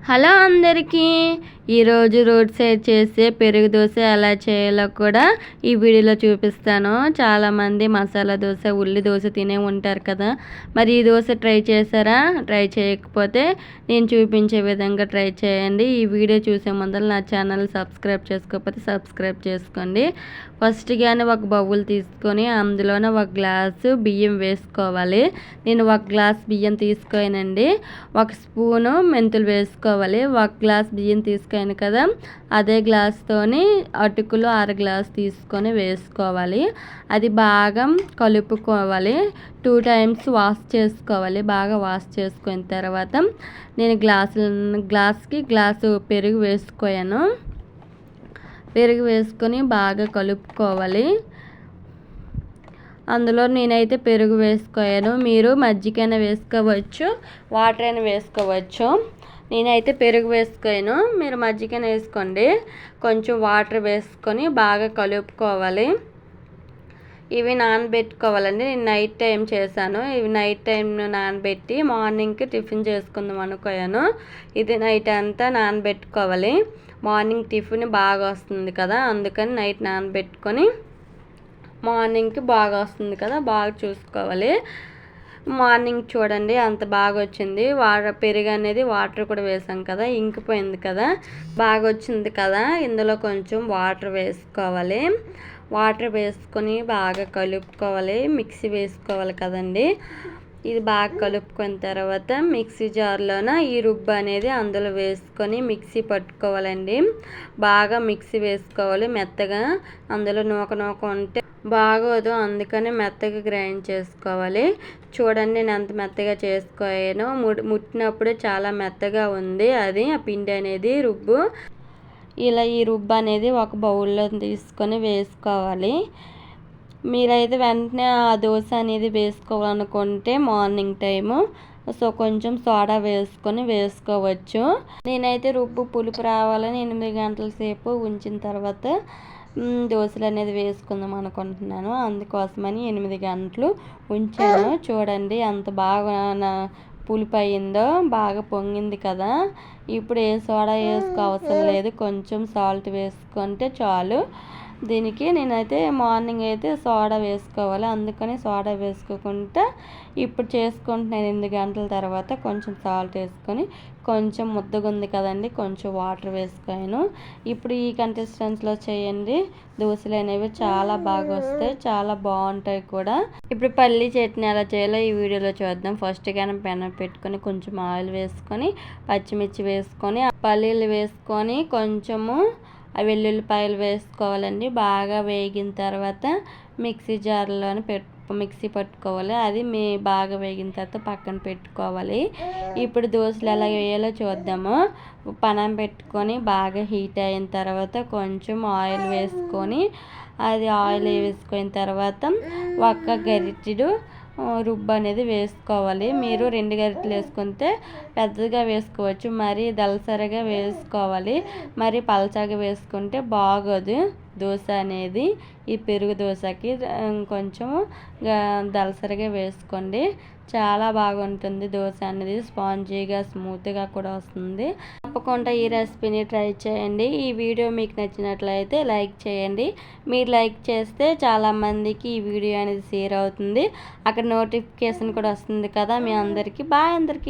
Hello అందరికీ, ఈరోజు road side చేసే పెరుగు దోశ ఎలా చేయాలో కూడా ఈ వీడియోలో చూపిస్తాను. చాలామంది మసాలా దోశ, ఉల్లి దోశ తినే ఉంటారు కదా. మరి ఈ దోశ ట్రై చేశారా? ట్రై చేయకపోతే నేను చూపించే విధంగా ట్రై చేయండి. ఈ వీడియో చూసే ముందర నా ఛానల్ సబ్స్క్రైబ్ చేసుకోకపోతే సబ్స్క్రైబ్ చేసుకోండి. ఫస్ట్గానే ఒక బౌల్ తీసుకొని అందులోనే ఒక గ్లాసు బియ్యం వేసుకోవాలి. నేను ఒక గ్లాస్ బియ్యం తీసుకోనండి. ఒక స్పూను మెంతులు వేసుకోవాలి. ఒక గ్లాస్ బియ్యం తీసుకోను కదా, అదే గ్లాస్తోని అటుకులు 1/2 గ్లాస్ తీసుకొని వేసుకోవాలి. అది బాగా కలుపుకోవాలి. 2 టైమ్స్ వాష్ చేసుకోవాలి. బాగా వాష్ చేసుకున్న తర్వాత నేను గ్లాస్కి గ్లాసు పెరుగు వేసుకోయాను. పెరుగు వేసుకొని బాగా కలుపుకోవాలి. అందులో నేనైతే పెరుగు వేసుకోయాను. మీరు మజ్జిగైనా వేసుకోవచ్చు, వాటర్ అయినా వేసుకోవచ్చు. నేనైతే పెరుగు వేసుకోయాను, మీరు మజ్జిగైనా వేసుకోండి. కొంచెం వాటర్ వేసుకొని బాగా కలుపుకోవాలి. ఇవి నానబెట్టుకోవాలండి. నేను నైట్ టైం చేశాను. ఇవి నైట్ టైం నానబెట్టి మార్నింగ్కి టిఫిన్ చేసుకుందాం అనుకోయాను. ఇది నైట్ అంతా నానబెట్టుకోవాలి. మార్నింగ్ టిఫిన్ బాగా వస్తుంది కదా, అందుకని నైట్ నానబెట్టుకొని మార్నింగ్కి బాగా వస్తుంది కదా, బాగా చూసుకోవాలి. మార్నింగ్ చూడండి అంత బాగా వచ్చింది. పెరుగు అనేది వాటర్ కూడా వేసాం కదా, ఇంకిపోయింది కదా, బాగా వచ్చింది కదా. ఇందులో కొంచెం వాటర్ వేసుకోవాలి. వాటర్ వేసుకొని బాగా కలుపుకోవాలి. మిక్సీ వేసుకోవాలి కదండి. ఇది బాగా కలుపుకున్న తర్వాత మిక్సీ జార్లోన ఈ రుబ్బు అనేది అందులో వేసుకొని మిక్సీ పట్టుకోవాలండి. బాగా మిక్సీ వేసుకోవాలి మెత్తగా. అందులో నూక ఉంటే బాగోదు, అందుకని మెత్తగా గ్రైండ్ చేసుకోవాలి. చూడండి నేను అంత మెత్తగా చేసుకోయాను. ముట్టినప్పుడు చాలా మెత్తగా ఉంది అది, ఆ పిండి అనేది రుబ్బు. ఇలా ఈ రుబ్బు అనేది ఒక బౌల్లో తీసుకొని వేసుకోవాలి. మీరైతే వెంటనే ఆ దోశ అనేది వేసుకోవాలనుకుంటే మార్నింగ్ టైము కొంచెం సోడా వేసుకొని వేసుకోవచ్చు. నేనైతే రుబ్బు పులుపు రావాలని 8 గంటల సేపు ఉంచిన తర్వాత దోశలు అనేది వేసుకుందాం అనుకుంటున్నాను. అందుకోసమని 8 గంటలు ఉంచాను. చూడండి ఎంత బాగా పులుపు అయిందో, బాగా పొంగింది కదా. ఇప్పుడు ఏ సోడా వేసుకో అవసరం లేదు, కొంచెం సాల్ట్ వేసుకుంటే చాలు. దీనికి నేనైతే మార్నింగ్ అయితే సోడా వేసుకోవాలి, అందుకని సోడా వేసుకోకుండా ఇప్పుడు చేసుకుంటున్నాను. 8 గంటల తర్వాత కొంచెం సాల్ట్ వేసుకొని, కొంచెం ముద్దగా ఉంది కదండి, కొంచెం వాటర్ వేసుకోను. ఇప్పుడు ఈ కన్సిస్టెన్సీలో చేయండి. దోశలు అనేవి చాలా బాగా వస్తాయి, చాలా బాగుంటాయి కూడా. ఇప్పుడు పల్లీ చట్నీ ఎలా చేయాలో ఈ వీడియోలో చూద్దాం. ఫస్ట్గానే పెనం పెట్టుకొని కొంచెం ఆయిల్ వేసుకొని, పచ్చిమిర్చి వేసుకొని, పల్లీలు వేసుకొని, కొంచెము వెల్లుల్లిపాయలు వేసుకోవాలండి. బాగా వేగిన తర్వాత మిక్సీ జార్లోనే మిక్సీ పట్టుకోవాలి. అది బాగా వేగిన తర్వాత పక్కన పెట్టుకోవాలి. ఇప్పుడు దోశలు ఎలా వేయాలో చూద్దాము. పెనం పెట్టుకొని బాగా హీట్ అయిన తర్వాత కొంచెం ఆయిల్ వేసుకొని, అది ఆయిల్ వేసుకున్న తర్వాత ఒక్క గరిటెడు రుబ్బు అనేది వేసుకోవాలి. మీరు 2 గరిటెలు వేసుకుంటే పెద్దగా వేసుకోవచ్చు, మరి దళసరిగా వేసుకోవాలి. మరి పలచగా వేసుకుంటే బాగోదు దోశ అనేది. ఈ పెరుగు దోశకి కొంచెం దళసరిగా వేసుకోండి, చాలా బాగుంటుంది దోశ అనేది. స్పాంజీగా స్మూత్గా కూడా వస్తుంది. తప్పకుండా ఈ రెసిపీని ట్రై చేయండి. ఈ వీడియో మీకు నచ్చినట్లయితే లైక్ చేయండి. మీరు లైక్ చేస్తే చాలామందికి ఈ వీడియో అనేది షేర్ అవుతుంది. అక్కడ నోటిఫికేషన్ కూడా వస్తుంది కదా మీ అందరికీ. బాయ్ అందరికీ.